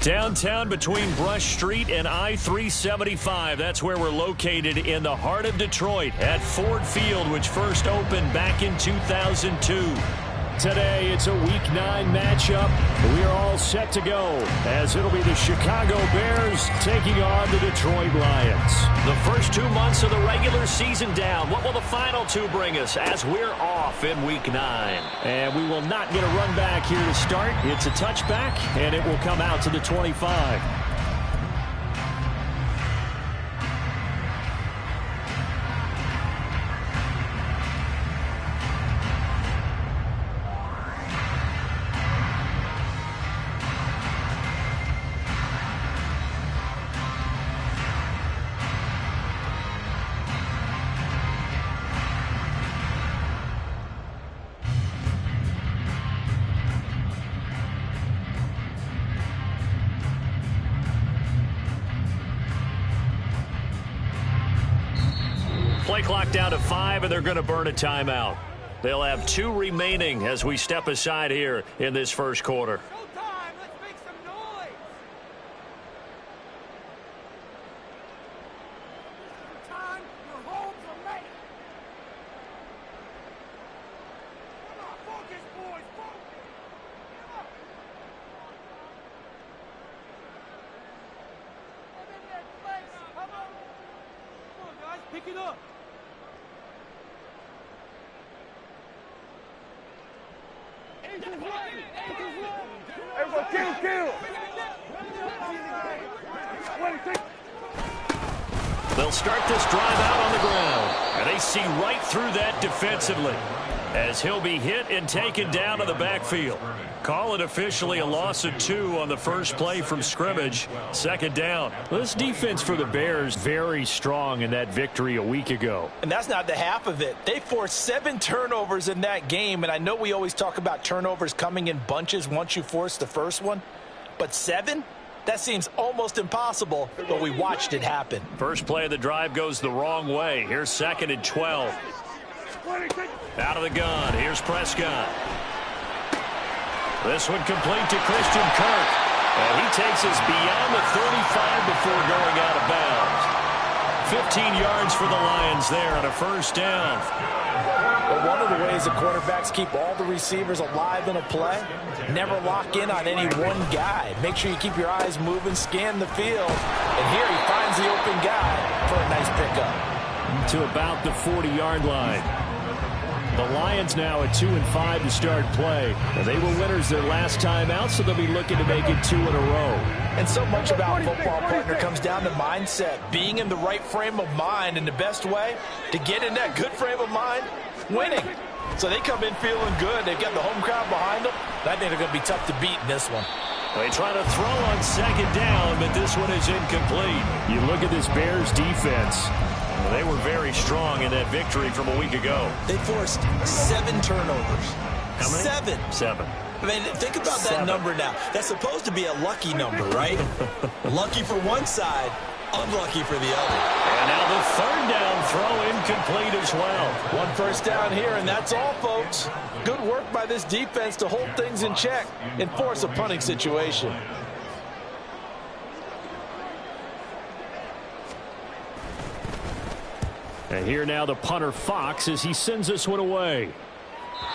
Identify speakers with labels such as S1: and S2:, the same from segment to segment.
S1: Downtown between Brush Street and I-375. That's where we're located in the heart of Detroit at Ford Field, which first opened back in 2002. Today, it's a Week 9 matchup. We are all set to go as it'll be the Chicago Bears taking on the Detroit Lions. The first 2 months of the regular season down. What will the final two bring us as we're off in Week 9? And we will not get a run back here to start. It's a touchback, and it will come out to the 25. Play clock down to 5, and they're going to burn a timeout. They'll have 2 remaining as we step aside here in this first quarter.
S2: Showtime! Let's make some noise! Time, your homes are made! Come on, focus, boys! Focus! Come on! I'm in that place! Come on, guys, pick it up!
S3: Everyone, kill!
S1: They'll start this drive out on the ground, and they see right through that defensively as he'll be hit and taken down to the backfield. Call it officially a loss of 2 on the first play from scrimmage. Second down. This defense for the Bears very strong in that victory a week ago.
S4: And that's not the half of it. They forced 7 turnovers in that game, and I know we always talk about turnovers coming in bunches once you force the first one, but 7? That seems almost impossible, but we watched it happen.
S1: First play of the drive goes the wrong way. Here's 2nd and 12. Out of the gun. Here's Prescott. This one complete to Christian Kirk. And he takes us beyond the 35 before going out of bounds. 15 yards for the Lions there on a first down.
S4: But one of the ways the quarterbacks keep all the receivers alive in a play, never lock in on any one guy. Make sure you keep your eyes moving, scan the field. And here he finds the open guy for a nice pickup.
S1: To about the 40-yard line. The Lions now at 2-5 to start play. And they were winners their last time out, so they'll be looking to make it 2 in a row.
S4: And so much about football, partner, comes down to mindset, being in the right frame of mind, and the best way to get in that good frame of mind, winning. So they come in feeling good. They've got the home crowd behind them. I think they're going to be tough to beat in this one.
S1: They try to throw on second down, but this one is incomplete. You look at this Bears defense. They were very strong in that victory from a week ago.
S4: They forced 7 turnovers.
S1: How many?
S4: 7. I mean, think about that number now. That's supposed to be a lucky number, right? Lucky for one side, unlucky for the other.
S1: And now the third down throw incomplete as well.
S4: 1 first down here, and that's all, folks. Good work by this defense to hold things in check and force a punting situation.
S1: And here now the punter Fox as he sends this one away.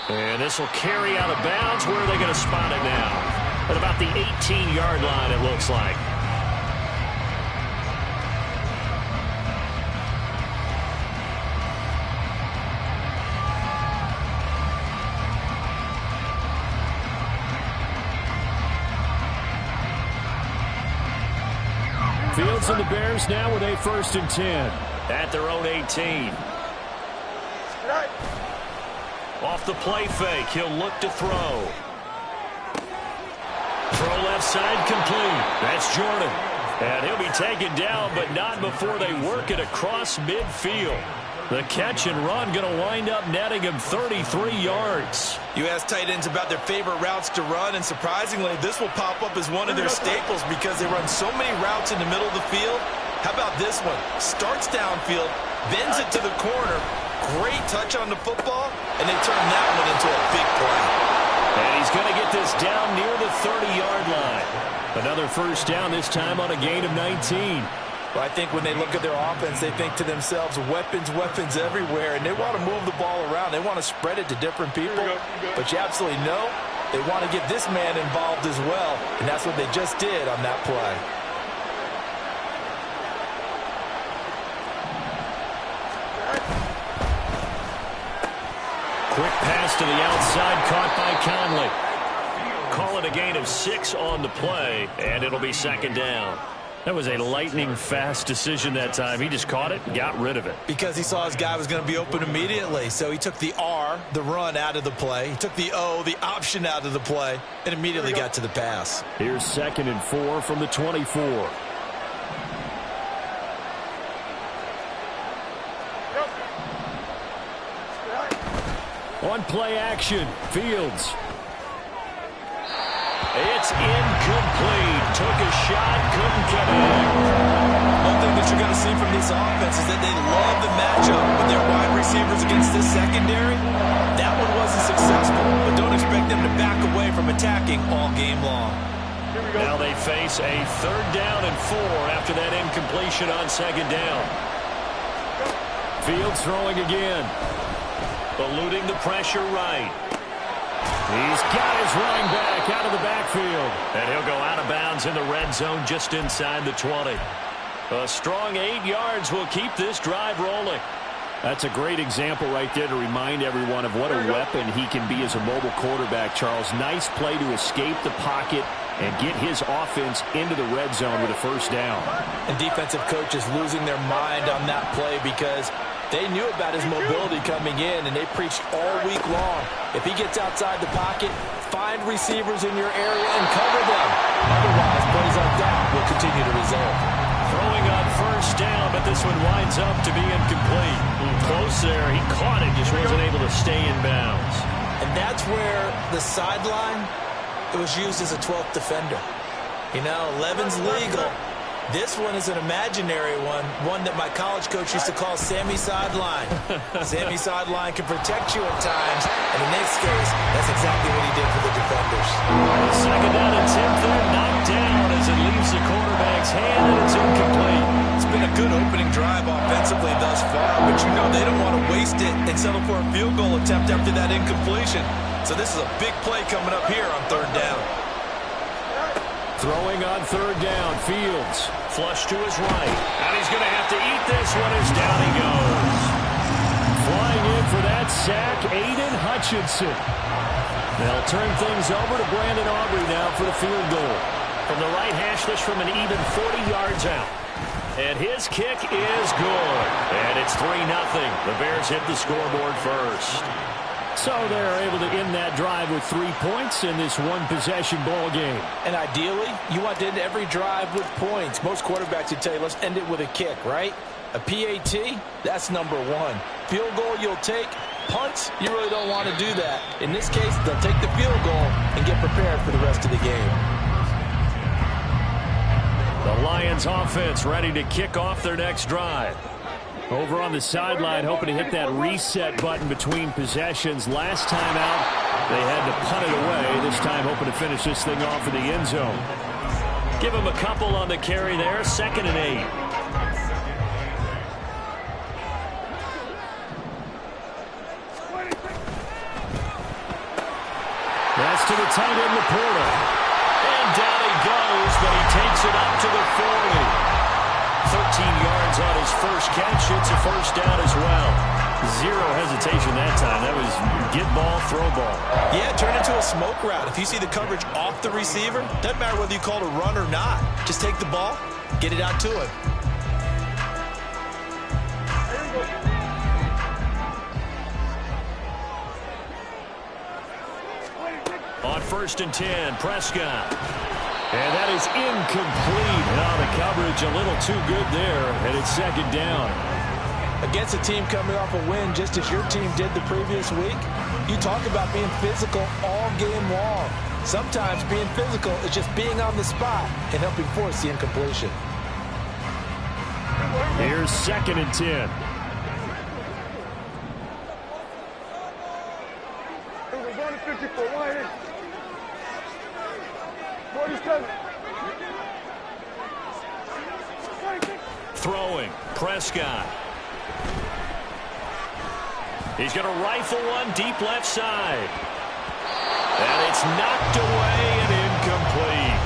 S1: And this will carry out of bounds. Where are they going to spot it now? At about the 18-yard line, it looks like. Fields and the Bears now with a 1st and 10. At their own 18. Off the play fake, he'll look to throw. Throw left side complete. That's Jordan. And he'll be taken down, but not before they work it across midfield. The catch and run going to wind up netting him 33 yards.
S4: You ask tight ends about their favorite routes to run, and surprisingly, this will pop up as one of their staples because they run so many routes in the middle of the field. How about this one? Starts downfield, bends it to the corner. Great touch on the football, and they turn that one into a big play.
S1: And he's going to get this down near the 30-yard line. Another first down, this time on a gain of 19.
S4: Well, I think when they look at their offense, they think to themselves, weapons, weapons everywhere, and they want to move the ball around. They want to spread it to different people. But you absolutely know they want to get this man involved as well, and that's what they just did on that play.
S1: Quick pass to the outside, caught by Conley. Call it a gain of 6 on the play, and it'll be second down. That was a lightning-fast decision that time. He just caught it and got rid of it.
S4: Because he saw his guy was going to be open immediately. So he took the R, the run, out of the play. He took the O, the option, out of the play, and immediately got to the pass.
S1: Here's 2nd and 4 from the 24. On play action, Fields. It's incomplete. Took a shot, couldn't connect.
S4: One thing that you're going to see from this offense is that they love the matchup with their wide receivers against this secondary. That one wasn't successful, but don't expect them to back away from attacking all game long.
S1: Now they face a 3rd down and 4 after that incompletion on 2nd down. Fields throwing again. Eluding the pressure right. He's got his running back out of the backfield. And he'll go out of bounds in the red zone just inside the 20. A strong 8 yards will keep this drive rolling. That's a great example right there to remind everyone of what a weapon he can be as a mobile quarterback, Charles. Nice play to escape the pocket and get his offense into the red zone with a first down.
S4: And defensive coaches losing their mind on that play because they knew about his mobility coming in, and they preached all week long. If he gets outside the pocket, find receivers in your area and cover them. Otherwise, plays like that will continue to result.
S1: Throwing on first down, but this one winds up to be incomplete. Close there. He caught it, just wasn't able to stay in bounds.
S4: And that's where the sideline, it was used as a 12th defender. You know, 11's legal. This one is an imaginary one that my college coach used to call Sammy Sideline. Sammy Sideline can protect you at times, and in this case, that's exactly what he did for the defenders.
S1: 2nd down and 10 there, knocked down as it leaves the quarterback's hand, and it's incomplete.
S4: It's been a good opening drive offensively thus far, but you know they don't want to waste it and settle for a field goal attempt after that incompletion. So this is a big play coming up here on 3rd down.
S1: Throwing on 3rd down, Fields. Flush to his right. And he's going to have to eat this one as down he goes. Flying in for that sack, Aiden Hutchinson. They'll turn things over to Brandon Aubrey now for the field goal. From the right hash, this from an even 40 yards out. And his kick is good. And it's 3-0. The Bears hit the scoreboard first. So they're able to end that drive with 3 points in this one-possession ball game.
S4: And ideally, you want to end every drive with points. Most quarterbacks would tell you, let's end it with a kick, right? A PAT, that's number 1. Field goal you'll take. Punts, you really don't want to do that. In this case, they'll take the field goal and get prepared for the rest of the game.
S1: The Lions offense ready to kick off their next drive. Over on the sideline, hoping to hit that reset button between possessions. Last time out, they had to punt it away. This time, hoping to finish this thing off in the end zone. Give him a couple on the carry there. 2nd and 8. That's to the tight end, Laporta. And down he goes, but he takes it up to the 40. 13 yards on his first catch. It's a first down as well. Zero hesitation that time. That was get ball, throw ball.
S4: Yeah, turn into a smoke route. If you see the coverage off the receiver, doesn't matter whether you call it a run or not. Just take the ball, get it out to him.
S1: On 1st and 10, Prescott. And that is incomplete. Now the coverage a little too good there, and it's 2nd down.
S4: Against a team coming off a win just as your team did the previous week, you talk about being physical all game long. Sometimes being physical is just being on the spot and helping force the incompletion.
S1: Here's 2nd and 10.
S3: It was 150 for 1. 47.
S1: Throwing. Prescott. He's going to rifle one deep left side. And it's knocked away and incomplete.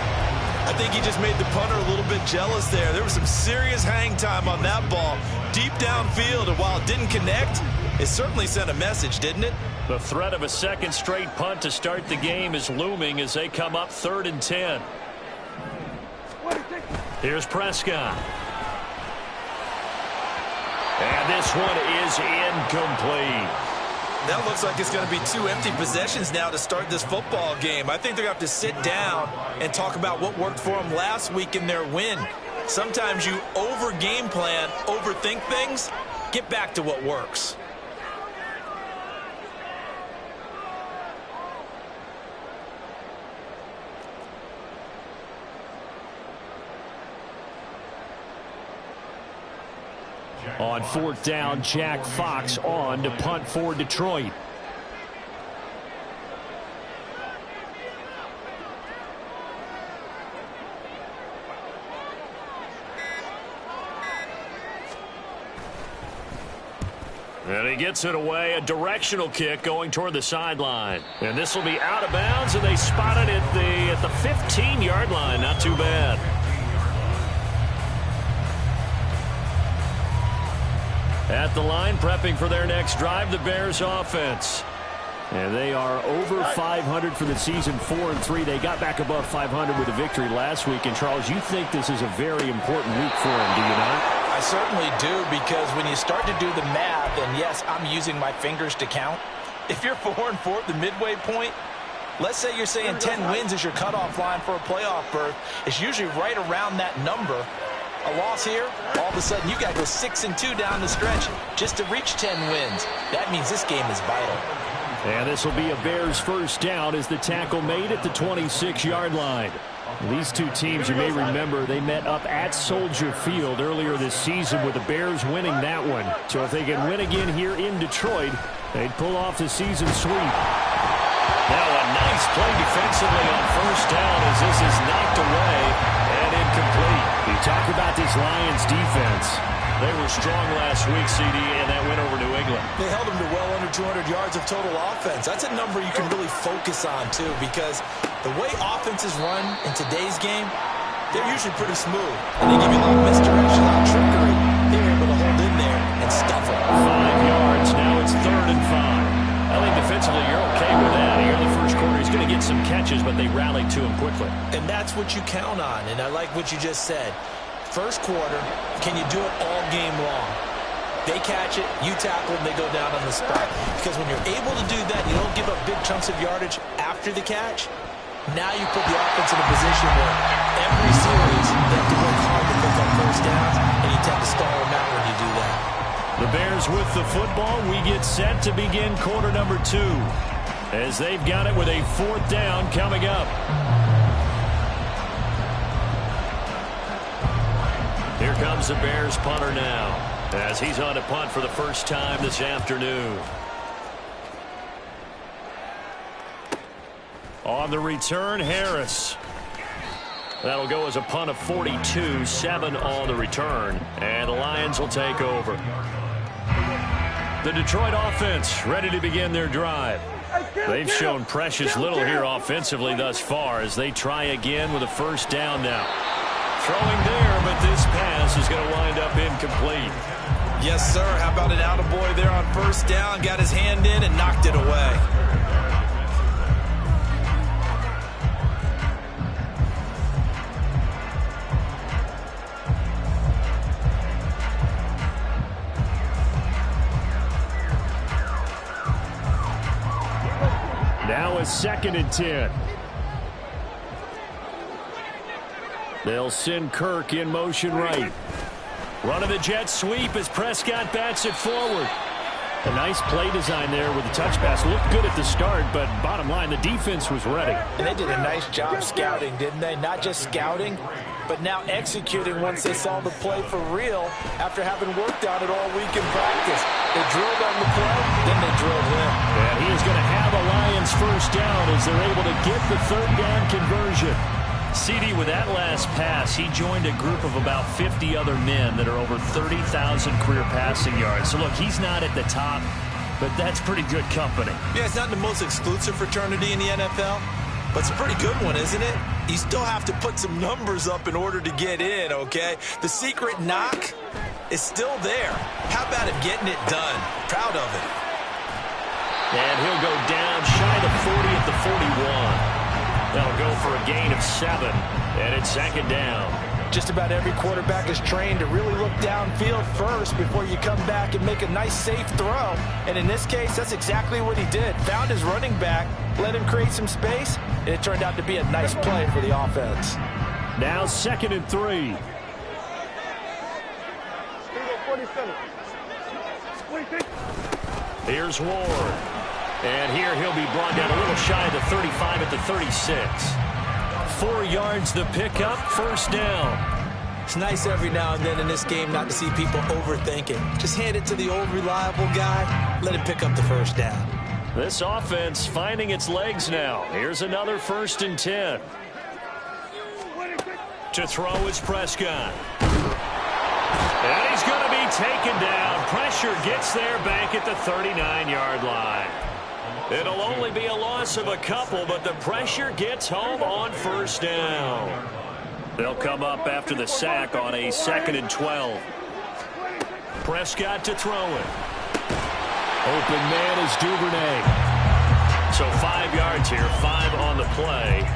S4: I think he just made the punter a little bit jealous there. There was some serious hang time on that ball deep downfield, and while it didn't connect, it certainly sent a message, didn't it?
S1: The threat of a second straight punt to start the game is looming as they come up 3rd and 10. Here's Prescott. And this one is incomplete.
S4: That looks like it's going to be 2 empty possessions now to start this football game. I think they're going to have to sit down and talk about what worked for them last week in their win. Sometimes you over-game plan, overthink things. Get back to what works.
S1: On 4th down, Jack Fox on to punt for Detroit. And he gets it away, a directional kick going toward the sideline. And this will be out of bounds, and they spot it at the 15-yard line. Not too bad. At the line, prepping for their next drive, the Bears offense. And they are over 500 for the season, 4-3. They got back above 500 with a victory last week. And, Charles, you think this is a very important week for them, do you not?
S4: I certainly do, because when you start to do the math, and yes, I'm using my fingers to count. If you're 4-4 at the midway point, let's say you're saying 10 wins is your cutoff line for a playoff berth. It's usually right around that number. A loss here, all of a sudden you got to go 6-2 down the stretch just to reach 10 wins. That means this game is vital.
S1: And this will be a Bears first down as the tackle made at the 26-yard line. These two teams, you may remember, they met up at Soldier Field earlier this season with the Bears winning that one. So if they can win again here in Detroit, they'd pull off the season sweep. Now a nice play defensively on first down as this is knocked away and incomplete. You talk about this Lions defense. They were strong last week, CD, and that win over New England.
S4: They held them to well under 200 yards of total offense. That's a number you can really focus on, too, because the way offenses run in today's game, they're usually pretty smooth. And they give you a lot of misdirection, a lot of trickery. They're able to hold in there and stuff them.
S1: 5 yards. Now it's 3rd and 5. I think defensively you're okay with that. Here in the first quarter, he's going to get some catches, but they rallied to him quickly.
S4: And that's what you count on, and I like what you just said. First quarter, can you do it all game long? They catch it, you tackle, and they go down on the spot. Because when you're able to do that, you don't give up big chunks of yardage after the catch. Now you put the offense in a position where every series, they have to work hard to pick up first downs, and you tend to stall them out when you do that.
S1: The Bears with the football. We get set to begin quarter number 2 as they've got it with a 4th down coming up. Here comes the Bears punter now as he's on to punt for the first time this afternoon. On the return, Harris. That'll go as a punt of 42, 7 on the return, and the Lions will take over. The Detroit offense ready to begin their drive. They've shown precious little here offensively thus far as they try again with a first down now. Throwing there, but this pass is going to wind up incomplete.
S4: Yes, sir. How about an attaboy there on first down? Got his hand in and knocked it away.
S1: Now a 2nd and 10. They'll send Kirk in motion right. Running the jet sweep as Prescott bats it forward. A nice play design there with the touch pass. Looked good at the start, but bottom line, the defense was ready.
S4: And they did a nice job scouting, didn't they? Not just scouting, but now executing once they saw the play for real after having worked on it all week in practice. They drilled on the play, then they drilled him.
S1: And he is going to have a Lions first down as they're able to get the 3rd down conversion. CD, with that last pass, he joined a group of about 50 other men that are over 30,000 career passing yards. So, look, he's not at the top, but that's pretty good company.
S4: Yeah, it's not the most exclusive fraternity in the NFL, but it's a pretty good one, isn't it? You still have to put some numbers up in order to get in, okay? The secret knock is still there. How about him getting it done? Proud of it.
S1: And he'll go down shy of the 40 at the 41. They'll go for a gain of 7, and it's second down.
S4: Just about every quarterback is trained to really look downfield first before you come back and make a nice, safe throw. And in this case, that's exactly what he did. Found his running back, let him create some space, and it turned out to be a nice play for the offense.
S1: Now 2nd and 3.
S3: 46.
S1: Here's Ward. And here he'll be brought down a little shy of the 35 at the 36. 4 yards the pickup, first down.
S4: It's nice every now and then in this game not to see people overthinking. Just hand it to the old reliable guy, let him pick up the first down.
S1: This offense finding its legs now. Here's another 1st and 10. To throw is Prescott. And he's going to be taken down. Pressure gets there back at the 39-yard line. It'll only be a loss of a couple, but the pressure gets home on first down. They'll come up after the sack on a 2nd and 12. Prescott to throw it. Open man is Duvernay. So 5 yards here, 5 on the play.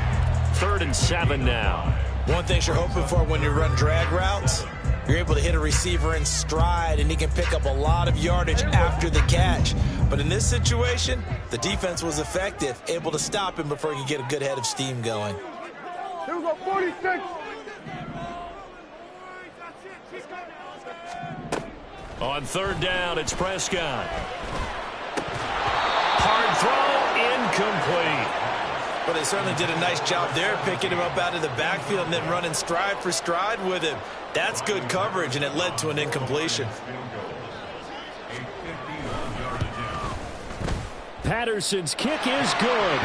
S1: 3rd and 7 now.
S4: One thing you're hoping for when you run drag routes, you're able to hit a receiver in stride, and he can pick up a lot of yardage after the catch. But in this situation, the defense was effective, able to stop him before he could get a good head of steam going.
S3: Here we go, 46.
S1: On 3rd down, it's Prescott. Hard throw, incomplete.
S4: But they certainly did a nice job there, picking him up out of the backfield and then running stride for stride with him. That's good coverage, and it led to an incompletion.
S1: Patterson's kick is good.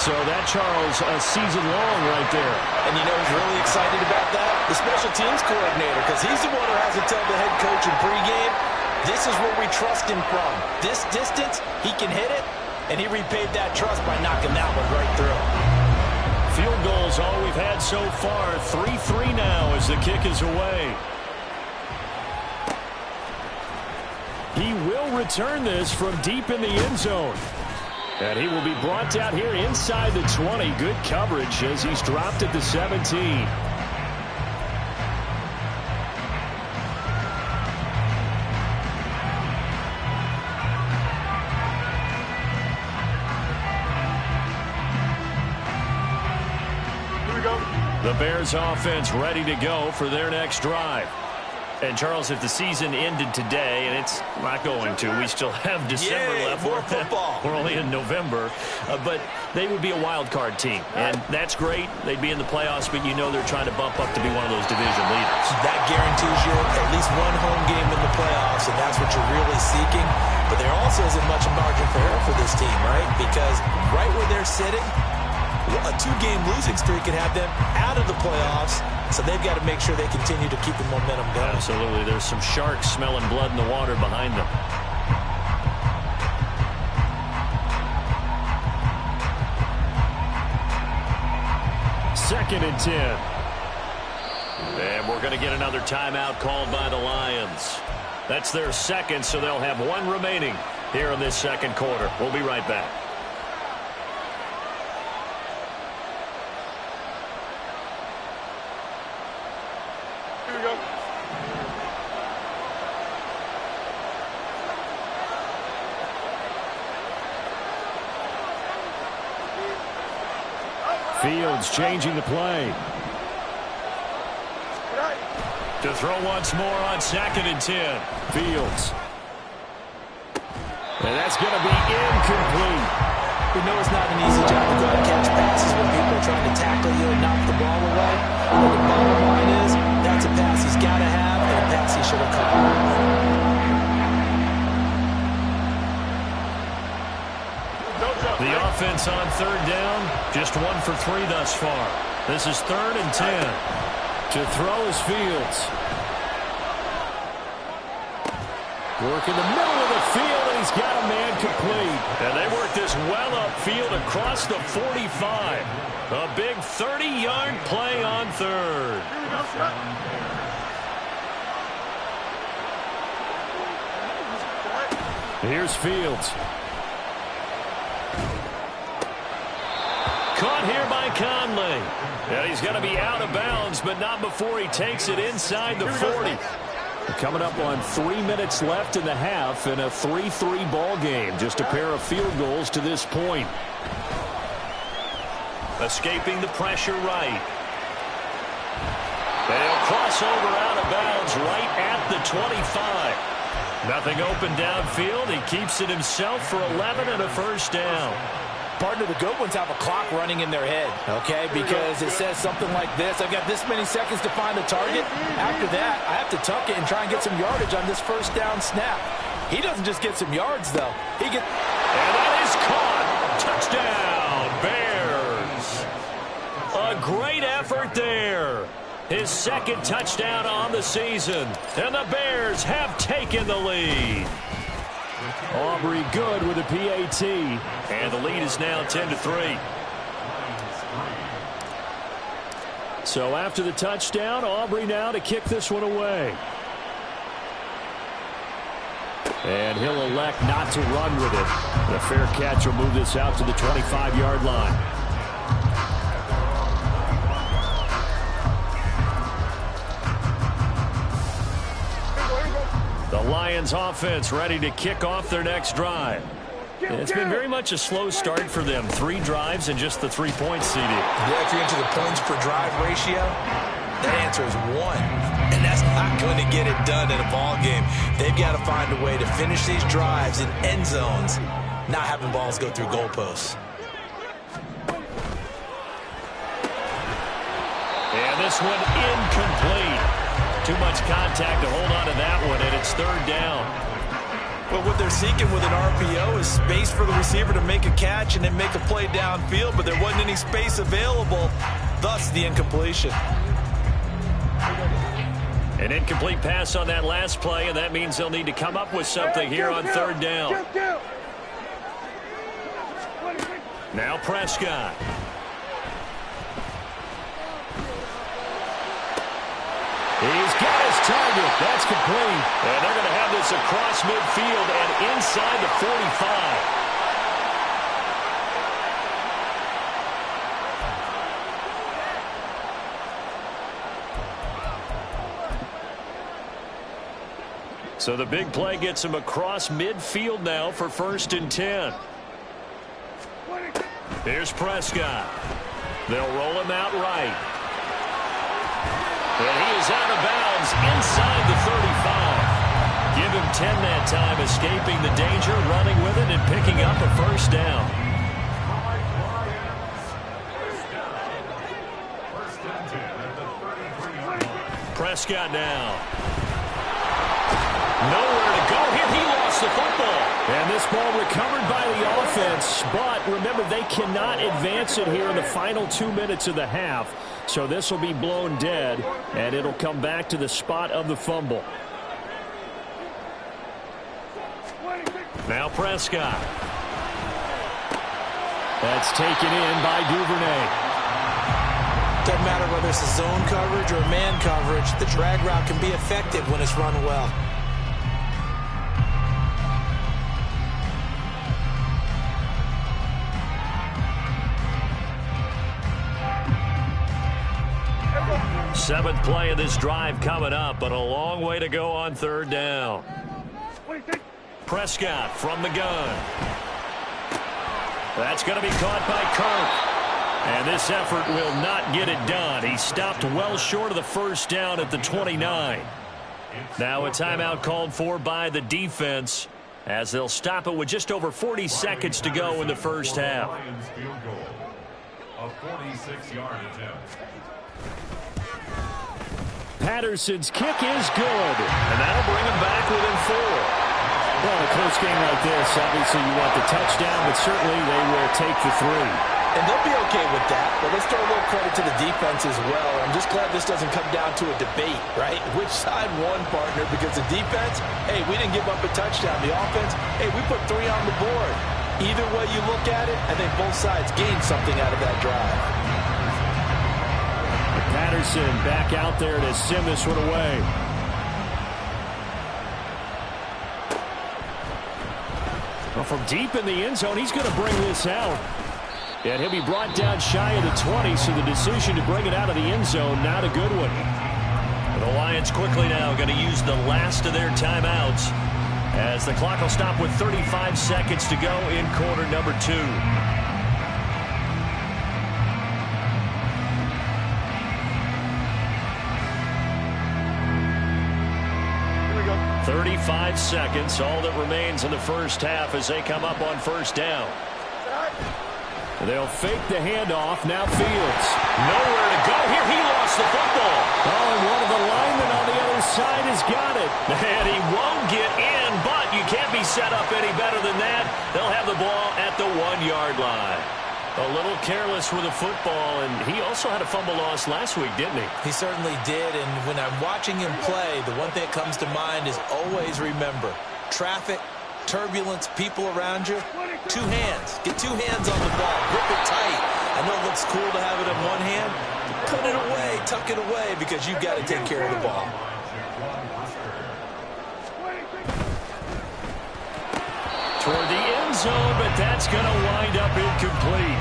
S1: So that, Charles, a season long right there.
S4: And you know who's really excited about that? The special teams coordinator, because he's the one who has to tell the head coach in pregame, this is where we trust him from. This distance, he can hit it, and he repaid that trust by knocking that one right through.
S1: Field goals all we've had so far. 3-3 now as the kick is away. He will return this from deep in the end zone. And he will be brought down here inside the 20. Good coverage as he's dropped at the 17. The Bears offense ready to go for their next drive. And, Charles, if the season ended today, and it's not going to, we still have December left.
S4: More football.
S1: We're only in November. But they would be a wild card team. And that's great. They'd be in the playoffs, but you know they're trying to bump up to be one of those division leaders.
S4: That guarantees you at least one home game in the playoffs, and that's what you're really seeking. But there also isn't much margin for error for this team, right? Because right where they're sitting, a 2-game losing streak could have them out of the playoffs, so they've got to make sure they continue to keep the momentum going.
S1: Absolutely. There's some sharks smelling blood in the water behind them. Second and 10. And we're going to get another timeout called by the Lions. That's their second, so they'll have one remaining here in this second quarter. We'll be right back.
S3: Here we go.
S1: Fields changing the play. To throw once more on 2nd and 10. Fields. And that's going to be incomplete.
S4: We know it's not an easy job to go out and catch passes when people are trying to tackle you and knock the ball away. But the bottom line is, that's a pass he's got to have and a pass he should have caught.
S1: The offense on 3rd down, just 1 for 3 thus far. This is 3rd and 10. To throw is Fields. Work in the middle of the field, and he's got a man complete. And they work this well upfield across the 45. A big 30-yard play on 3rd. Here's Fields. Caught here by Conley. And he's going to be out of bounds, but not before he takes it inside the 40. Coming up on 3 minutes left in the half in a 3-3 ball game. Just a pair of field goals to this point. Escaping the pressure right. They'll cross over out of bounds right at the 25. Nothing open downfield. He keeps it himself for 11 and a first down.
S4: Partner, the good ones have a clock running in their head, okay? Because it says something like this. I've got this many seconds to find the target. After that, I have to tuck it and try and get some yardage on this first down snap. He doesn't just get some yards, though. He gets...
S1: And that is caught. Touchdown, Bears. A great effort there. His second touchdown on the season. And the Bears have taken the lead. Aubrey good with a PAT. And the lead is now 10-3. So after the touchdown, Aubrey now to kick this one away. And he'll elect not to run with it. The fair catch will move this out to the 25-yard line. The Lions offense ready to kick off their next drive. It's been very much a slow start for them. 3 drives and just the 3 points, CD.
S4: Yeah, if you're into the points per drive ratio, that answer is 1. And that's not going to get it done in a ball game. They've got to find a way to finish these drives in end zones, not having balls go through goalposts.
S1: And this one incomplete. Too much contact to hold on to that one, and it's 3rd down.
S4: Well, what they're seeking with an RPO is space for the receiver to make a catch and then make a play downfield, but there wasn't any space available, thus the incompletion.
S1: An incomplete pass on that last play, and that means they'll need to come up with something here on 3rd down. Now Prescott. He's got his target. That's complete. And they're going to have this across midfield and inside the 45. So the big play gets him across midfield now for 1st and 10. Here's Prescott. They'll roll him out right. And he is out of bounds inside the 35. Give him 10 that time, escaping the danger, running with it, and picking up a 1st down. Prescott now. Nowhere to go here. He lost the football. And this ball recovered by the offense. But remember, they cannot advance it here in the final 2 minutes of the half. So this will be blown dead, and it'll come back to the spot of the fumble. Now Prescott. That's taken in by Duvernay.
S5: Doesn't matter whether it's a zone coverage or man coverage, the drag route can be effective when it's run well.
S1: Seventh play of this drive coming up, but a long way to go on 3rd down. Prescott from the gun. That's going to be caught by Kirk. And this effort will not get it done. He stopped well short of the 1st down at the 29. Now a timeout called for by the defense as they'll stop it with just over 40 seconds to go in the 1st half.
S6: A 46-yard attempt.
S1: Patterson's kick is good, and that'll bring him back within 4. Well, in a close game like this, obviously you want the touchdown, but certainly they will take the 3.
S5: And they'll be okay with that, but let's throw a little credit to the defense as well. I'm just glad this doesn't come down to a debate, right? Which side won, partner? Because the defense, hey, we didn't give up a touchdown. The offense, hey, we put 3 on the board. Either way you look at it, I think both sides gained something out of that drive.
S1: Patterson back out there to send this one away. Well, from deep in the end zone, he's going to bring this out. And he'll be brought down shy of the 20, so the decision to bring it out of the end zone, not a good one. The Lions quickly now going to use the last of their timeouts as the clock will stop with 35 seconds to go in quarter number 2. 35 seconds, all that remains in the first half as they come up on first down. They'll fake the handoff. Now Fields. Nowhere to go. Here he lost the football. Oh, and one of the linemen on the other side has got it. And he won't get in, but you can't be set up any better than that. They'll have the ball at the 1-yard line. A little careless with the football, and he also had a fumble loss last week, didn't he?
S5: He certainly did, and when I'm watching him play, the one thing that comes to mind is always remember, traffic, turbulence, people around you, 2 hands. Get 2 hands on the ball. Grip it tight. I know it looks cool to have it in one hand. Put it away, tuck it away, because you've got to take care of the ball.
S1: Toward the end zone, but that's going to wind up incomplete.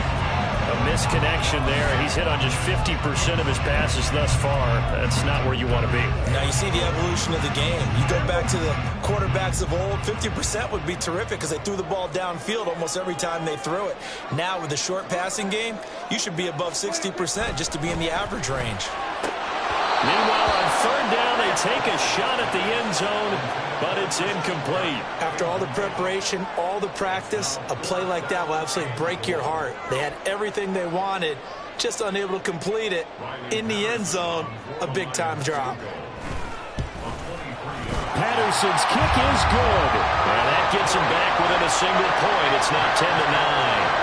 S1: A misconnection there. He's hit on just 50% of his passes thus far. That's not where you want to be.
S5: Now you see the evolution of the game. You go back to the quarterbacks of old, 50% would be terrific because they threw the ball downfield almost every time they threw it. Now with the short passing game, you should be above 60% just to be in the average range.
S1: Meanwhile, on third down, they take a shot at the end zone, but it's incomplete.
S5: After all the preparation, all the practice, a play like that will absolutely break your heart. They had everything they wanted, just unable to complete it. In the end zone, a big-time drop.
S1: Patterson's kick is good. And that gets him back within a single point. It's now 10-9.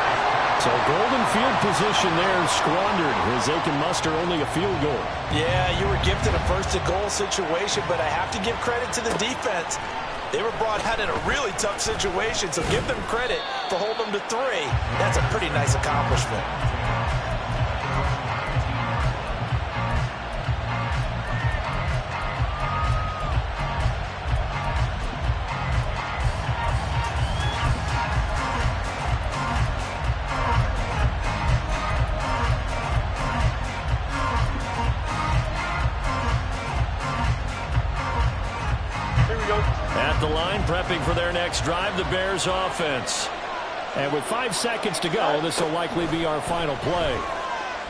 S1: So golden field position there squandered as they can muster only a field goal.
S5: Yeah, you were gifted a first-to-goal situation, but I have to give credit to the defense. They were brought out in a really tough situation, so give them credit for holding them to 3. That's a pretty nice accomplishment.
S1: At the line, prepping for their next drive, the Bears offense. And with 5 seconds to go, this will likely be our final play.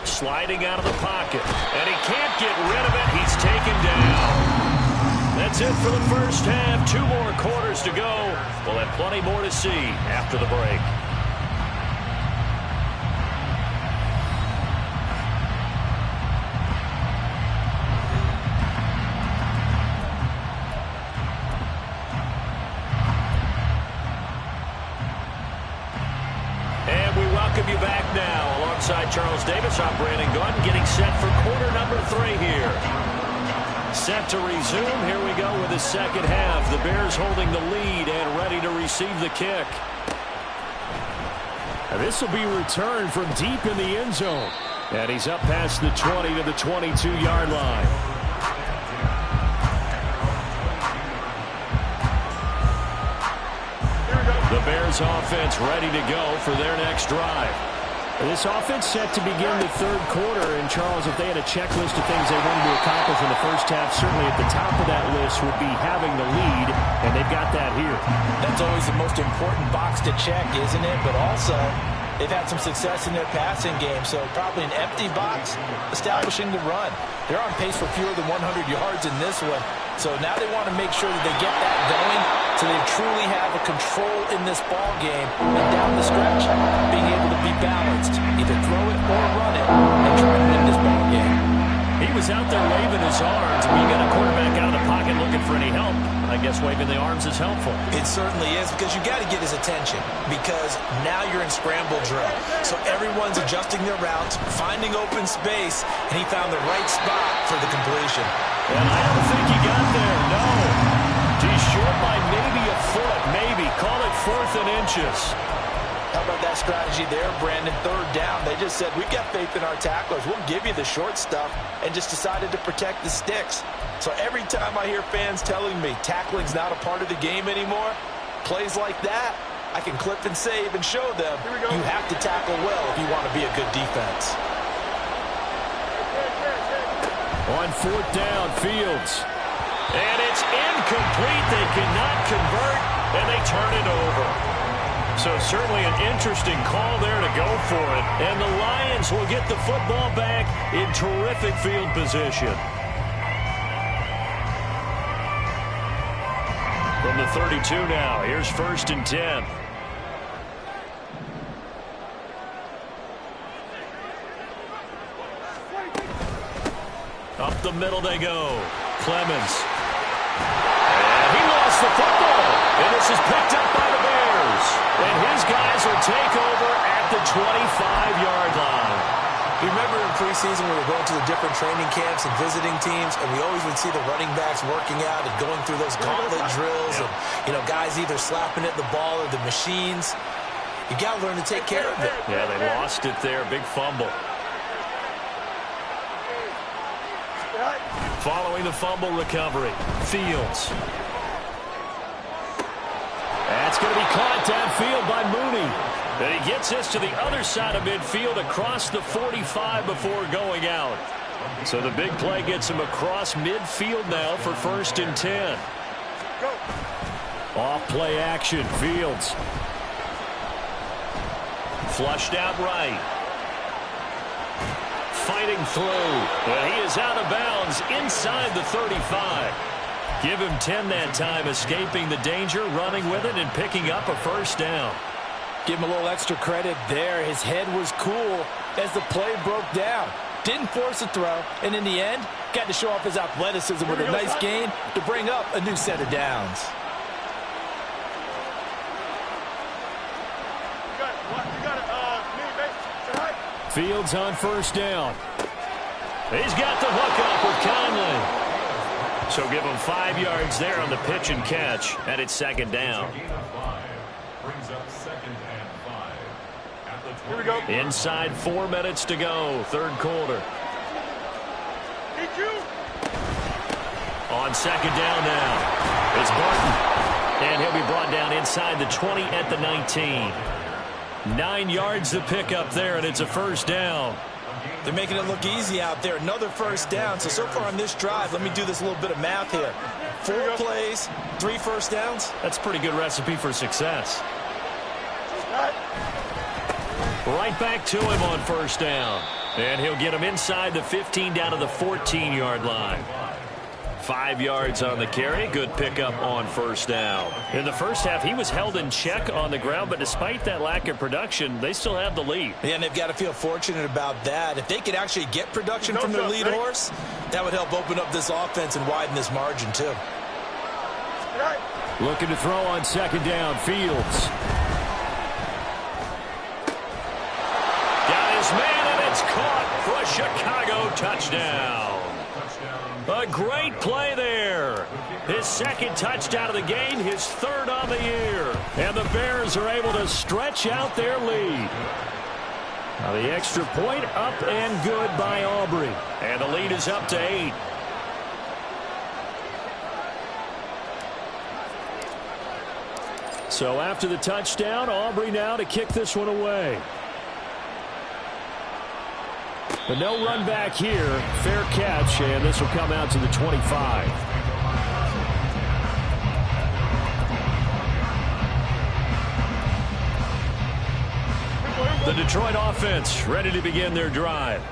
S1: Sliding out of the pocket, and he can't get rid of it. He's taken down. That's it for the first half. 2 more quarters to go. We'll have plenty more to see after the break. You back now alongside Charles Davis. I'm Brandon Gaudin getting set for quarter number 3 here. Set to resume. Here we go with the second half. The Bears holding the lead and ready to receive the kick. And this will be returned from deep in the end zone. And he's up past the 20 to the 22-yard line. The Bears offense ready to go for their next drive. This offense set to begin the third quarter. And, Charles, if they had a checklist of things they wanted to accomplish in the first half, certainly at the top of that list would be having the lead, and they've got that here.
S5: That's always the most important box to check, isn't it? But also, they've had some success in their passing game, so probably an empty box, establishing the run. They're on pace for fewer than 100 yards in this one. So now they want to make sure that they get that going so they truly have a control in this ball game. And down the stretch, being able to be balanced, either throw it or run it, and try to win this ball game.
S1: He was out there waving his arms. When you got a quarterback out of the pocket looking for any help, I guess waving the arms is helpful.
S5: It certainly is, because you got to get his attention, because now you're in scramble drill. So everyone's adjusting their routes, finding open space, and he found the right spot for the completion.
S1: And I don't think he got there, no. He's short by maybe a foot, maybe. Call it 4th and inches.
S5: How about that strategy there, Brandon? 3rd down. They just said, we've got faith in our tacklers. We'll give you the short stuff, and just decided to protect the sticks. So every time I hear fans telling me tackling's not a part of the game anymore, plays like that, I can clip and save and show them you have to tackle well if you want to be a good defense.
S1: On 4th down, Fields. And it's incomplete. They cannot convert, and they turn it over. So certainly an interesting call there to go for it. And the Lions will get the football back in terrific field position. From the 32 now, here's 1st and 10. Up the middle they go. Clemens. And he lost the football. And this is picked up by the Bears. And his guys will take over at the 25-yard line.
S5: You remember in preseason we were going to the different training camps and visiting teams, and we always would see the running backs working out and going through those gauntlet drills, and, you know, guys either slapping at the ball or the machines. You got to learn to take care of it.
S1: Yeah, they lost it there. Big fumble. Following the fumble recovery, Fields. That's going to be caught downfield by Mooney. And he gets this to the other side of midfield across the 45 before going out. So the big play gets him across midfield now for 1st and 10. Off play action, Fields. Flushed out right. Fighting through. And he is out of bounds inside the 35. Give him 10 that time, escaping the danger, running with it, and picking up a 1st down.
S5: Give him a little extra credit there. His head was cool as the play broke down. Didn't force a throw, and in the end, got to show off his athleticism with a nice gain to bring up a new set of downs.
S1: Fields on 1st down. He's got the hook up with Conley. So give him 5 yards there on the pitch and catch, and it's 2nd down.
S6: Brings up 2nd and 5. At the 20.
S3: Here we go.
S1: Inside 4 minutes to go, 3rd quarter. On 2nd down now, it's Barton. And he'll be brought down inside the 20 at the 19. 9 yards to pick up there, and it's a 1st down.
S5: They're making it look easy out there. Another 1st down. So far on this drive, let me do this little bit of math here. 4 plays, 3 1st downs.
S1: That's a pretty good recipe for success. Right back to him on 1st down. And he'll get him inside the 15 down to the 14-yard line. 5 yards on the carry. Good pickup on 1st down. In the first half, he was held in check on the ground, but despite that lack of production, they still have the lead.
S5: Yeah, and they've got to feel fortunate about that. If they could actually get production from their lead horse, that would help open up this offense and widen this margin too.
S1: Looking to throw on 2nd down, Fields. Got his man, and it's caught for a Chicago touchdown. A great play there. His 2nd touchdown of the game, his 3rd on the year. And the Bears are able to stretch out their lead. Now the extra point up and good by Aubrey. And the lead is up to 8. So after the touchdown, Aubrey now to kick this one away. But no run back here. Fair catch, and this will come out to the 25. The Detroit offense ready to begin their drive.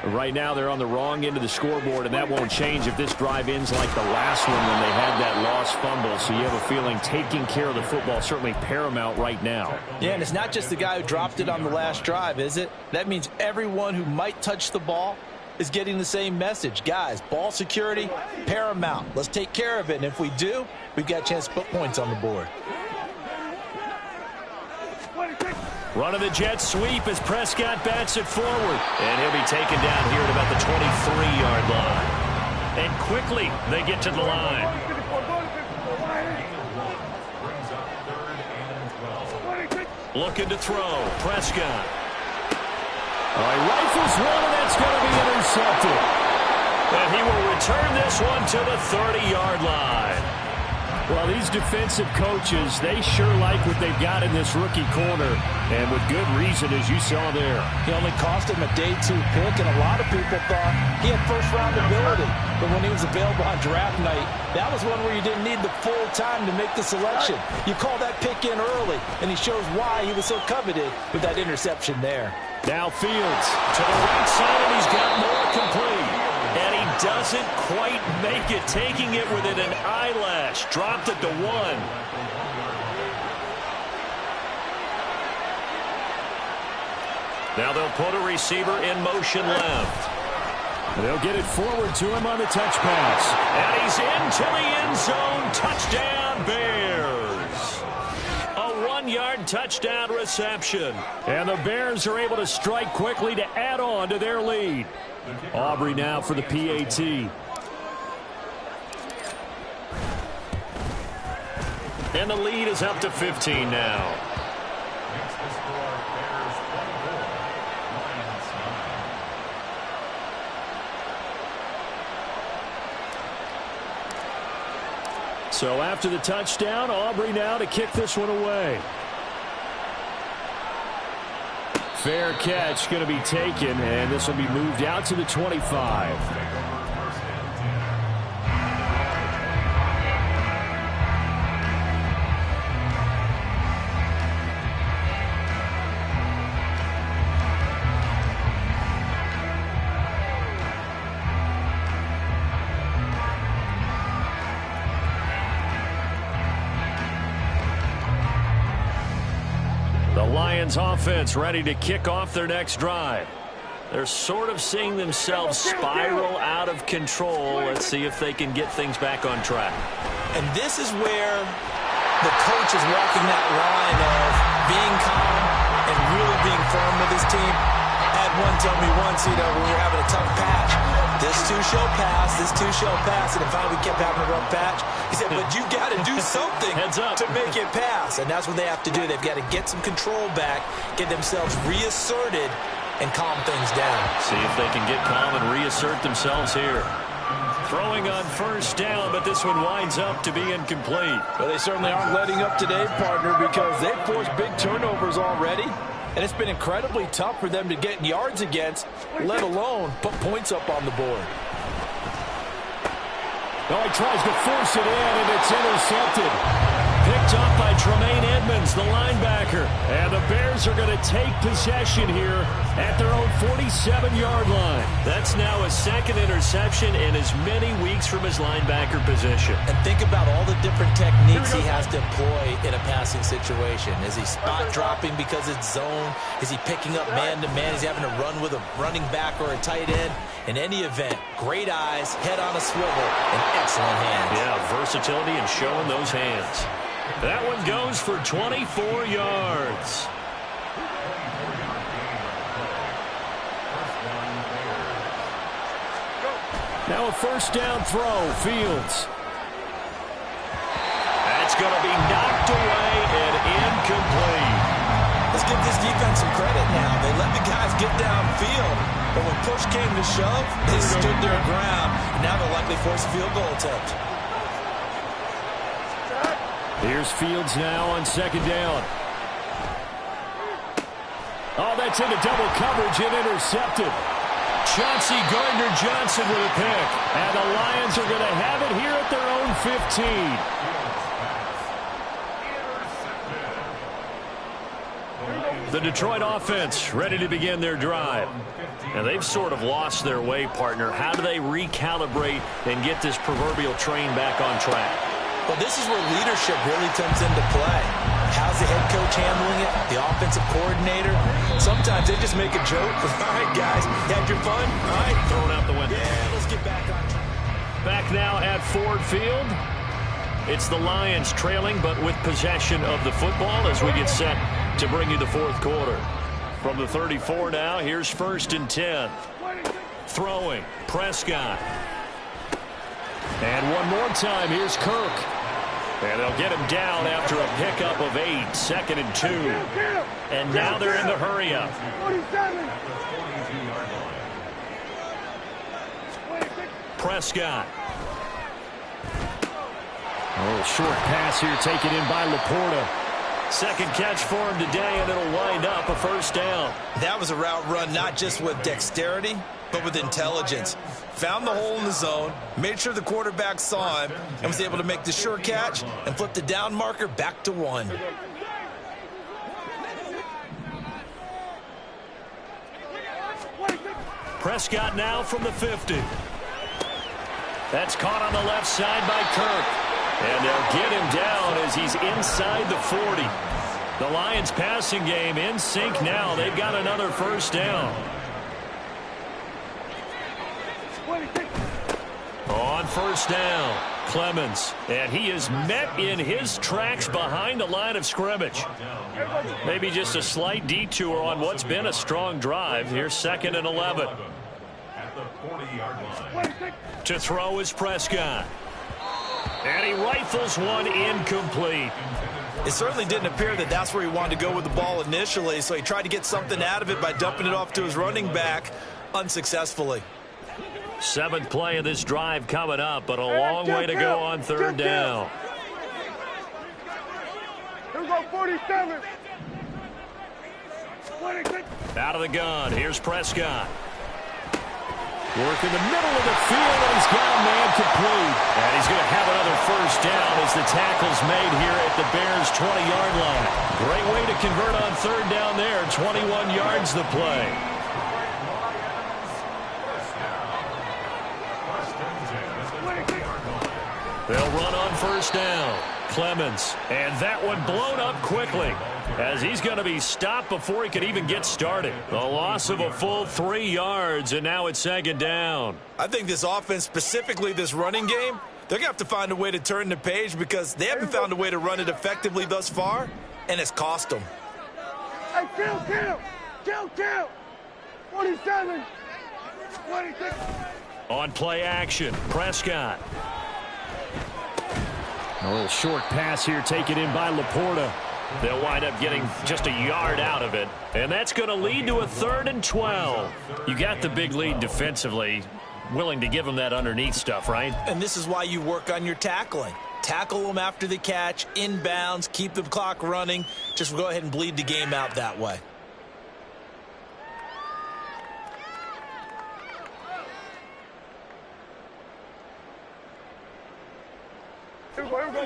S1: Right now they're on the wrong end of the scoreboard, and that won't change if this drive ends like the last one when they had that lost fumble. So you have a feeling taking care of the football is certainly paramount right now.
S5: Yeah, and it's not just the guy who dropped it on the last drive, is it? That means everyone who might touch the ball is getting the same message. Guys, ball security, paramount. Let's take care of it. And if we do, we've got a chance to put points on the board.
S1: Running the jet sweep as Prescott bats it forward. And he'll be taken down here at about the 23-yard line. And quickly, they get to the line. Looking to throw. Prescott. All right, rifles one, and that's going to be intercepted. And he will return this one to the 30-yard line. Well, these defensive coaches, they sure like what they've got in this rookie corner, and with good reason, as you saw there.
S5: He only cost him a day 2 pick, and a lot of people thought he had first-round ability. But when he was available on draft night, that was one where you didn't need the full time to make the selection. You call that pick in early, and he shows why he was so coveted with that interception there.
S1: Now Fields to the right side, and he's got more complete. And he doesn't quite make it, taking it within an eyelash. Dropped it to 1. Now they'll put a receiver in motion left. They'll get it forward to him on the touch pass. And he's into the end zone. Touchdown, Bears. A 1-yard touchdown reception. And the Bears are able to strike quickly to add on to their lead. Aubrey now for the PAT. And the lead is up to 15 now. So after the touchdown, Aubrey now to kick this one away. Fair catch going to be taken, and this will be moved out to the 25. Lions offense ready to kick off their next drive. They're sort of seeing themselves spiral out of control. Let's see if they can get things back on track.
S5: And this is where the coach is walking that line of being calm and really being firm with his team. I had one tell me once, when we were having a tough patch, this too shall pass, this too shall pass, and if we kept having a rough patch, he said, but you got to do something to make it pass, and that's what they have to do. They've got to get some control back, get themselves reasserted, and calm things down.
S1: See if they can get calm and reassert themselves here. Throwing on first down, but this one winds up to be incomplete.
S5: Well, they certainly aren't letting up today, partner, because they've forced big turnovers already. And it's been incredibly tough for them to get yards against, let alone put points up on the board.
S1: Oh, he tries to force it in, and it's intercepted. Picked up by Tremaine Edmonds, the linebacker. And the Bears are going to take possession here at their own 47-yard line. That's now a second interception in as many weeks from his linebacker position.
S5: And think about all the different techniques he has to employ in a passing situation. Is he spot dropping because it's zone? Is he picking up man-to-man? Is he having to run with a running back or a tight end? In any event, great eyes, head on a swivel, and excellent hands.
S1: Yeah, versatility and showing those hands. That one goes for 24 yards. Now a first down throw, Fields. That's going to be knocked away and incomplete.
S5: Let's give this defense some credit now. They let the guys get downfield, but when push came to shove, they stood their ground. And now they'll likely force a field goal attempt.
S1: Here's Fields now on second down. Oh, that's into double coverage and intercepted. Chauncey Gardner-Johnson with a pick. And the Lions are going to have it here at their own 15. The Detroit offense ready to begin their drive. And they've sort of lost their way, partner. How do they recalibrate and get this proverbial train back on track?
S5: Well, this is where leadership really comes into play. How's the head coach coach handling it, the offensive coordinator, sometimes they just make a joke. All right, guys, had your fun? All right,
S1: Thrown out the window.
S5: yeah, let's get back on track.
S1: Back now at Ford Field. It's the Lions trailing, but with possession of the football as we get set to bring you the fourth quarter. From the 34 now, here's 1st and 10. Throwing, Prescott. And one more time, here's Kirk. And they'll get him down after a pickup of 8, 2nd and 2. And now they're in the hurry-up.
S3: 47.
S1: Prescott. A little short pass here taken in by Laporta. Second catch for him today, and it'll wind up a first down.
S5: That was a route run not just with dexterity, but with intelligence. Found the hole in the zone, made sure the quarterback saw him, and was able to make the sure catch and flip the down marker back to 1.
S1: Prescott now from the 50. That's caught on the left side by Kirk. And they'll get him down as he's inside the 40. The Lions passing game in sync now. They've got another first down. On first down, Clemens. And he is met in his tracks behind the line of scrimmage. Maybe just a slight detour on what's been a strong drive. Here's 2nd and 11.
S6: At the 40-yard line.
S1: To throw is Prescott. And he rifles one incomplete.
S5: It certainly didn't appear that that's where he wanted to go with the ball initially, so he tried to get something out of it by dumping it off to his running back unsuccessfully.
S1: 7th play of this drive coming up, but a long way to go on 3rd down.
S3: Here we go, 47.
S1: Out of the gun, here's Prescott. Work in the middle of the field, and he's got a man complete. And he's going to have another first down as the tackle's made here at the Bears' 20-yard line. Great way to convert on 3rd down there. 21 yards the play. They'll run on first down. Clemens. And that one blown up quickly as he's going to be stopped before he can even get started. A loss of a full 3 yards, and now it's 2nd down.
S5: I think this offense, specifically this running game, they're going to have to find a way to turn the page because they haven't found a way to run it effectively thus far, and it's cost them.
S3: Hey, kill. 47. 26.
S1: On play action, Prescott. A little short pass here taken in by Laporta. They'll wind up getting just a yard out of it. And that's going to lead to a 3rd and 12. You got the big lead defensively. Willing to give them that underneath stuff, right?
S5: And this is why you work on your tackling. Tackle them after the catch, inbounds, keep the clock running. Just go ahead and bleed the game out that way.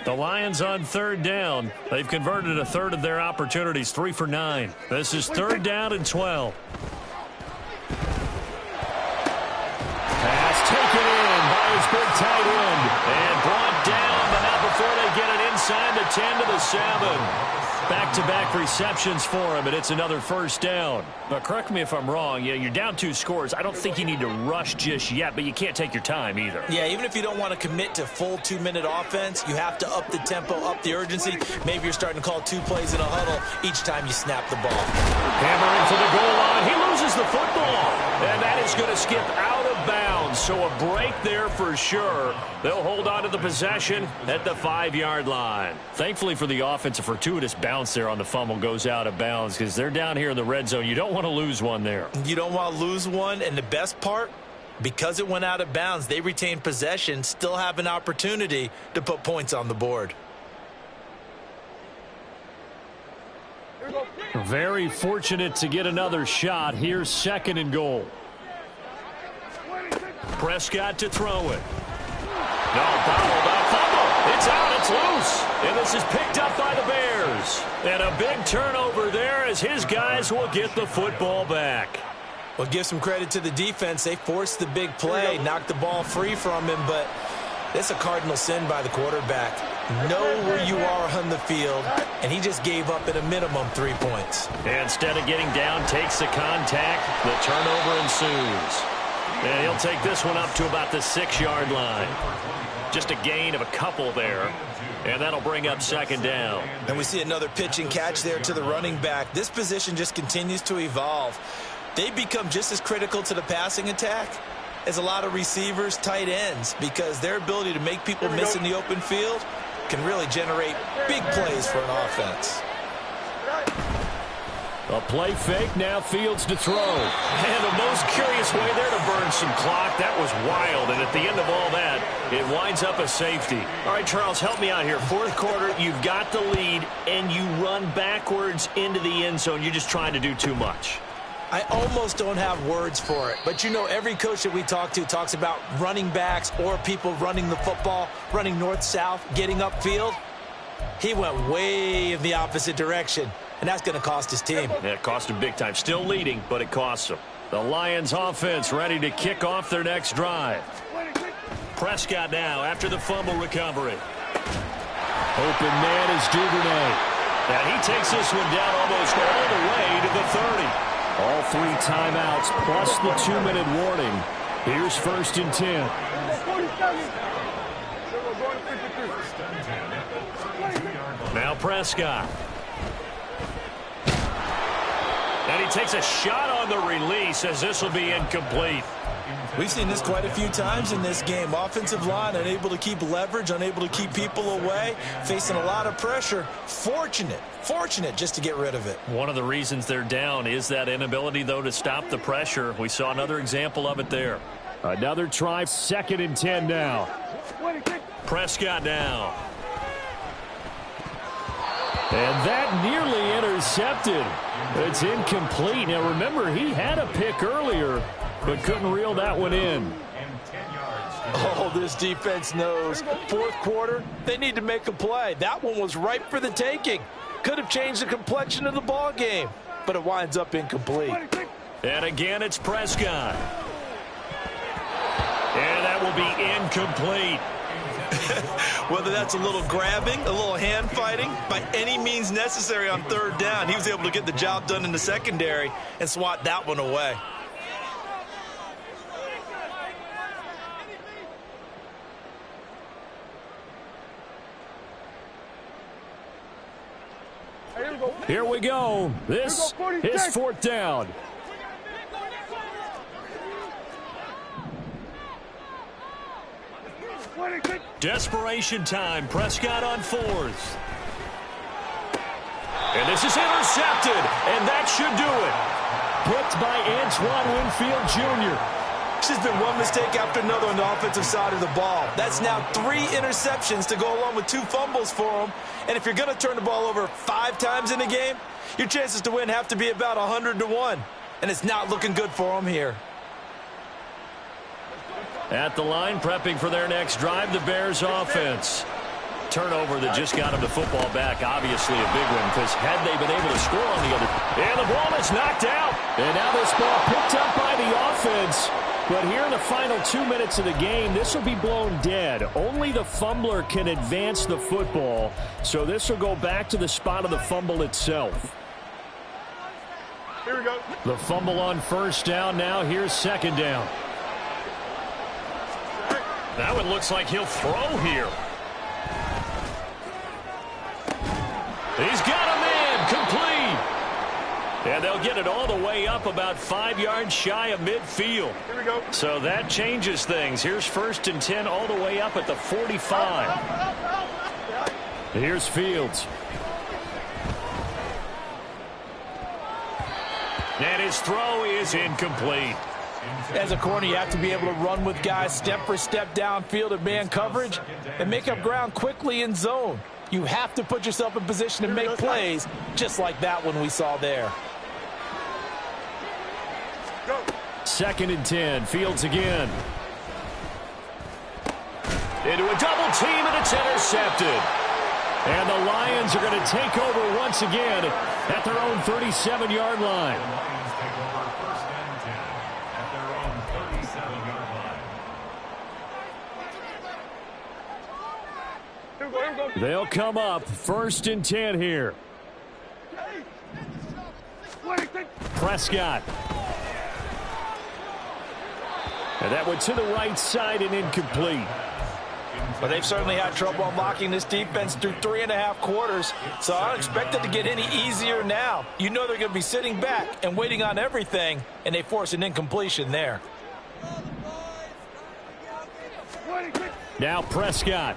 S1: The Lions on 3rd down. They've converted a 1/3 of their opportunities, 3 for 9. This is 3rd down and 12. Pass taken in by his big tight end and brought down, but not before they get it inside the 10 to the 7. Back-to-back receptions for him, and it's another first down. But correct me if I'm wrong. You're down 2 scores. I don't think you need to rush just yet, but you can't take your time either.
S5: Yeah, even if you don't want to commit to full 2-minute offense, you have to up the tempo, up the urgency. Maybe you're starting to call 2 plays in a huddle each time you snap the ball.
S1: Hammering for the goal line. He loses the football, and that is going to skip out of bounds. So a break there for sure. They'll hold on to the possession at the 5-yard line. Thankfully for the offense, a fortuitous bounce there on the fumble goes out of bounds because they're down here in the red zone. You don't want to lose one there.
S5: You don't want to lose one, and the best part, because it went out of bounds, they retain possession, still have an opportunity to put points on the board.
S1: Very fortunate to get another shot. Here's 2nd and goal. Prescott to throw it. No, fumble. It's out. It's loose. And this is picked up by the Bears. And a big turnover there as his guys will get the football back.
S5: Well, give some credit to the defense. They forced the big play, knocked the ball free from him, but it's a cardinal sin by the quarterback. know where you are on the field, and he just gave up at a minimum 3 points.
S1: Instead of getting down, takes the contact. The turnover ensues. And he'll take this one up to about the 6-yard line. Just a gain of a couple there. And that'll bring up second down.
S5: And we see another pitch and catch there to the running back. This position just continues to evolve. They become just as critical to the passing attack as a lot of receivers, tight ends, because their ability to make people miss in the open field can really generate big plays for an offense.
S1: A play fake, now Fields to throw. And the most curious way there to burn some clock. That was wild, and at the end of all that, it winds up a safety. All right, Charles, help me out here. Fourth quarter, you've got the lead, and you run backwards into the end zone. You're just trying to do too much.
S5: I almost don't have words for it, but you know every coach that we talk to talks about running backs or people running the football, running north-south, getting upfield. He went way in the opposite direction, and that's going to cost his team.
S1: Yeah, it cost him big time. Still leading, but it costs him. The Lions offense ready to kick off their next drive. Prescott now after the fumble recovery. Open man is Duvernay. And he takes this one down almost all the way to the 30. All 3 timeouts plus the 2-minute warning. Here's 1st and 10.
S3: 47.
S1: Now Prescott. And he takes a shot on the release as this will be incomplete.
S5: We've seen this quite a few times in this game. Offensive line unable to keep leverage, unable to keep people away, facing a lot of pressure. Fortunate just to get rid of it.
S1: One of the reasons they're down is that inability, though, to stop the pressure. We saw another example of it there. Another try, 2nd and 10 now. Prescott now. And that nearly intercepted. It's incomplete. Now, remember, he had a pick earlier, but couldn't reel that one in.
S5: Oh, this defense knows. Fourth quarter, they need to make a play. That one was ripe for the taking. Could have changed the complexion of the ball game, but it winds up incomplete.
S1: And again, it's Prescott. And that will be incomplete.
S5: Whether that's a little grabbing, a little hand fighting, by any means necessary on 3rd down, he was able to get the job done in the secondary and swat that one away.
S1: Here we go. This is 4th down. Desperation time. Prescott on 4th. And this is intercepted. And that should do it. Picked by Antoine Winfield Jr.
S5: It's just been one mistake after another on the offensive side of the ball. That's now 3 interceptions to go along with 2 fumbles for him. And if you're going to turn the ball over 5 times in a game, your chances to win have to be about 100-1. And it's not looking good for him here.
S1: At the line, prepping for their next drive, the Bears offense. Turnover that just got him the football back, obviously a big one, because had they been able to score on the other. And the ball is knocked out. And now this ball picked up by the offense. But here in the final 2 minutes of the game, this will be blown dead. Only the fumbler can advance the football. So this will go back to the spot of the fumble itself.
S3: Here we go.
S1: The fumble on 1st down. Now here's 2nd down. That one looks like he'll throw here. He's got a man, complete. And they'll get it all the way up about 5 yards shy of midfield.
S3: Here we go.
S1: So that changes things. Here's 1st and 10 all the way up at the 45. Here's Fields. And his throw is incomplete.
S5: As a corner, you have to be able to run with guys step for step downfield in man coverage and make up ground quickly in zone. You have to put yourself in position to make plays, just like that one we saw there.
S1: 2nd and 10. Fields again. Into a double team, and it's intercepted. And the Lions are going to take over once again at their own 37-yard line. They'll come up 1st and 10 here. Prescott. And that went to the right side and incomplete.
S5: But they've certainly had trouble unlocking this defense through 3.5 quarters, so I don't expect it to get any easier now. You know they're going to be sitting back and waiting on everything, and they force an incompletion there.
S1: Now Prescott.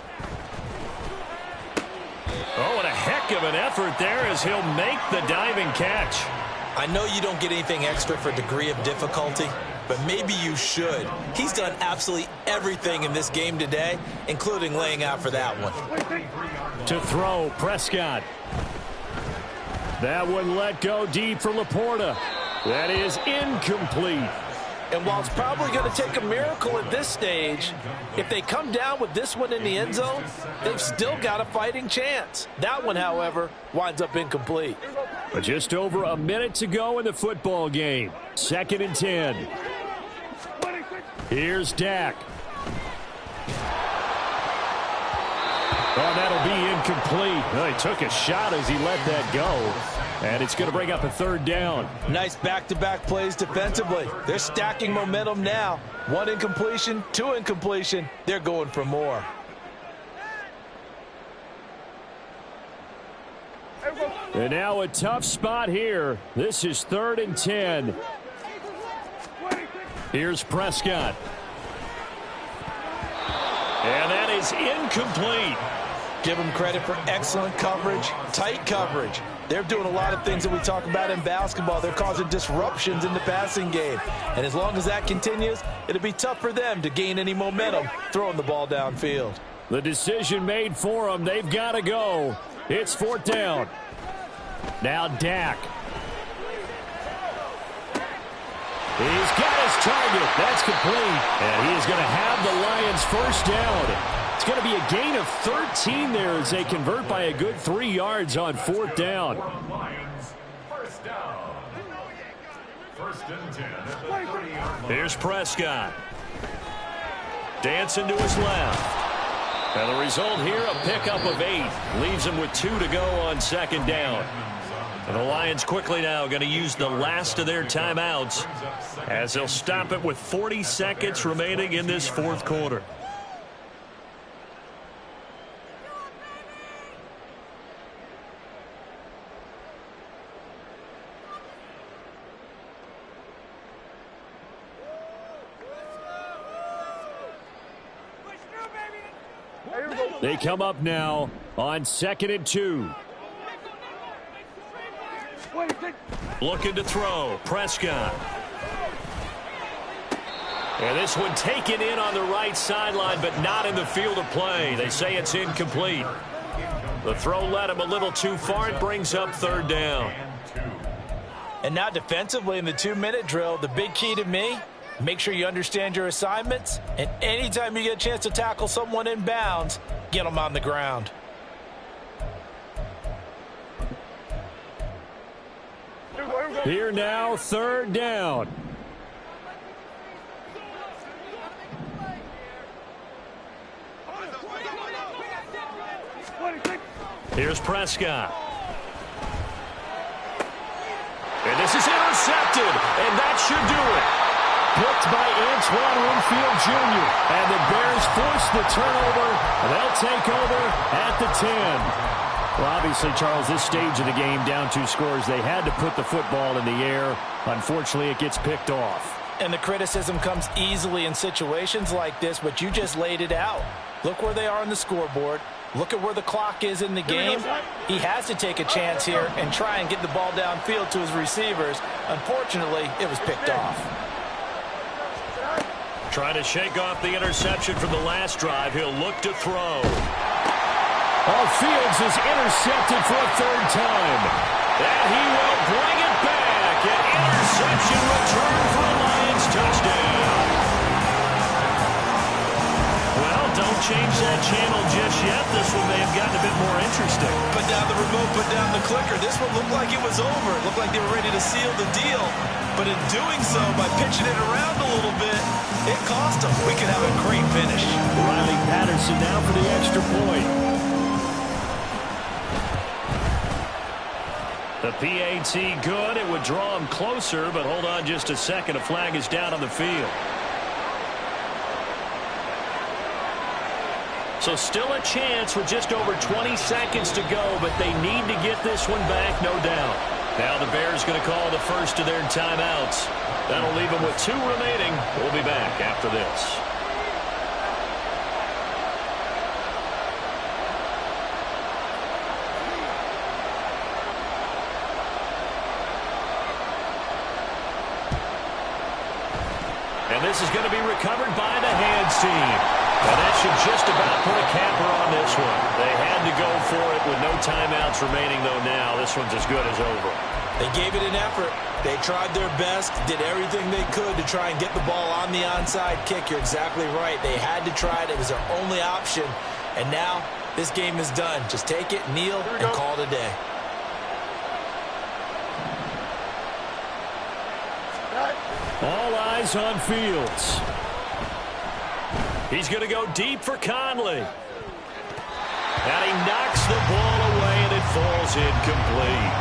S1: Oh, and a heck of an effort there as he'll make the diving catch.
S5: I know you don't get anything extra for degree of difficulty, but maybe you should. He's done absolutely everything in this game today, including laying out for that one.
S1: To throw, Prescott. That one let go deep for Laporta. That is incomplete.
S5: And while it's probably going to take a miracle at this stage, if they come down with this one in the end zone, they've still got a fighting chance. That one, however, winds up incomplete.
S1: But just over a minute to go in the football game. 2nd and 10. Here's Dak. Oh, that'll be incomplete. Oh, he took a shot as he let that go. And it's going to bring up a 3rd down.
S5: Nice back-to-back plays defensively. They're stacking momentum now. 1 incompletion, 2 incompletion. They're going for more.
S1: And now a tough spot here. This is 3rd and 10. Here's Prescott. And that is incomplete.
S5: Give them credit for excellent coverage, tight coverage. They're doing a lot of things that we talk about in basketball. They're causing disruptions in the passing game. And as long as that continues, it'll be tough for them to gain any momentum throwing the ball downfield.
S1: The decision made for them. They've got to go. It's 4th down. Now Dak. He's got his target. That's complete. And he is going to have the Lions 1st down. It's going to be a gain of 13 there as they convert by a good 3 yards on 4th down.
S6: Lions, 1st down. 1st and 10 at the 30-yard line.
S1: Here's Prescott. Dancing to his left. And the result here, a pickup of 8. Leaves them with 2 to go on 2nd down. And the Lions quickly now going to use the last of their timeouts as they'll stop it with 40 seconds remaining in this 4th quarter. They come up now on 2nd and 2. Looking to throw. Prescott. And this one taken in on the right sideline, but not in the field of play. They say it's incomplete. The throw led him a little too far. It brings up 3rd down.
S5: And now defensively in the 2-minute drill, the big key to me, make sure you understand your assignments, and anytime you get a chance to tackle someone in bounds, get them on the ground.
S1: Here now, 3rd down. Here's Prescott. And this is intercepted, and that should do it. Picked by Antoine Winfield Jr. And the Bears force the turnover. They'll take over at the 10. Well, obviously, Charles, this stage of the game, down 2 scores, they had to put the football in the air. Unfortunately, it gets picked off.
S5: And the criticism comes easily in situations like this, but you just laid it out. Look where they are on the scoreboard. Look at where the clock is in the game. He has to take a chance here and try and get the ball downfield to his receivers. Unfortunately, it was picked off.
S1: Trying to shake off the interception from the last drive. He'll look to throw. Fields is intercepted for a 3rd time. And he will bring it back. An interception return for a Lions touchdown. Well, don't change that channel just yet. This one may have gotten a bit more interesting.
S5: Put down the remote, put down the clicker. This one looked like it was over. It looked like they were ready to seal the deal. But in doing so, by pitching it around a little bit, it cost them. We could have a great finish.
S1: Riley Patterson now for the extra point. The PAT good. It would draw him closer, but hold on just a second. A flag is down on the field. So still a chance with just over 20 seconds to go, but they need to get this one back, no doubt. Now the Bears going to call the first of their timeouts. That'll leave them with 2 remaining. We'll be back after this. And this is going to be recovered by the hands team. And that should just about put a capper on this one. They had to go for it with no timeouts remaining, though now. This one's as good as over.
S5: They gave it an effort. They tried their best, did everything they could to try and get the ball on the onside kick. You're exactly right. They had to try it. It was their only option. And now this game is done. Just take it, kneel, and call it a day.
S1: All eyes on Fields. He's going to go deep for Conley. And he knocks the ball away, and it falls incomplete.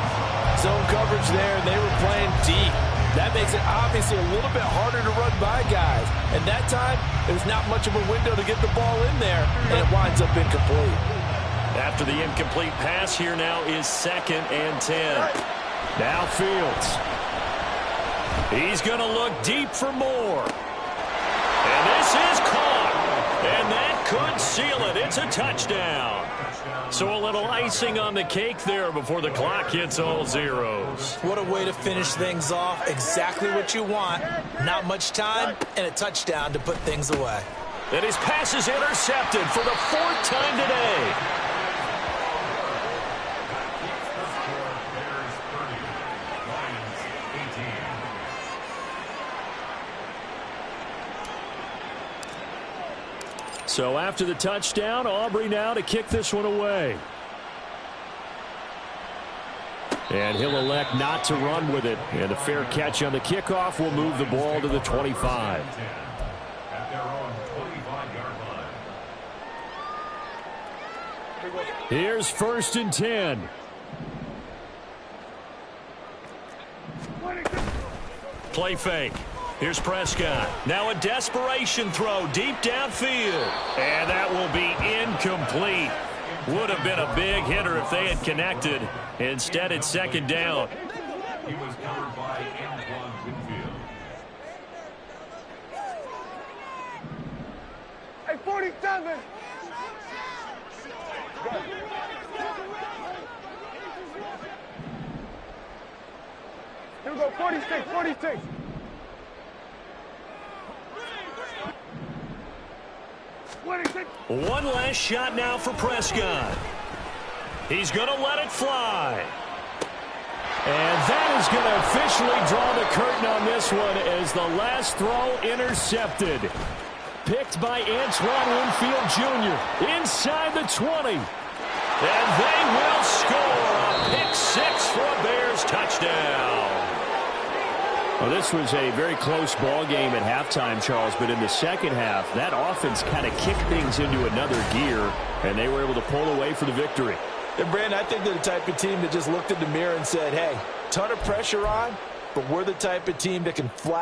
S5: Zone coverage there, and they were playing deep. That makes it obviously a little bit harder to run by guys. And that time, there was not much of a window to get the ball in there, and it winds up incomplete.
S1: After the incomplete pass, here now is 2nd and 10. Now Fields. He's going to look deep for more. And this is caught. And that could seal it. It's a touchdown. So a little icing on the cake there before the clock hits all zeros.
S5: What a way to finish things off. Exactly what you want. Not much time and a touchdown to put things away.
S1: And his pass is intercepted for the 4th time today. So after the touchdown, Aubrey now to kick this one away. And he'll elect not to run with it. And a fair catch on the kickoff will move the ball to the 25.
S6: At their own 25-yard line.
S1: Here's 1st and 10. Play fake. Here's Prescott. Now a desperation throw deep downfield. And that will be incomplete. Would have been a big hitter if they had connected. Instead, it's 2nd down.
S6: He was covered by Antoine Winfield.
S3: Hey, 47! Here we go, 46, 46.
S1: One last shot now for Prescott. He's going to let it fly. And that is going to officially draw the curtain on this one as the last throw intercepted. Picked by Antoine Winfield Jr. inside the 20. And they will score a pick 6 for a Bears touchdown. Well, this was a very close ball game at halftime, Charles, but in the second half, that offense kind of kicked things into another gear, and they were able to pull away for the victory.
S5: And, Brandon, I think they're the type of team that just looked in the mirror and said, hey, ton of pressure on, but we're the type of team that can flat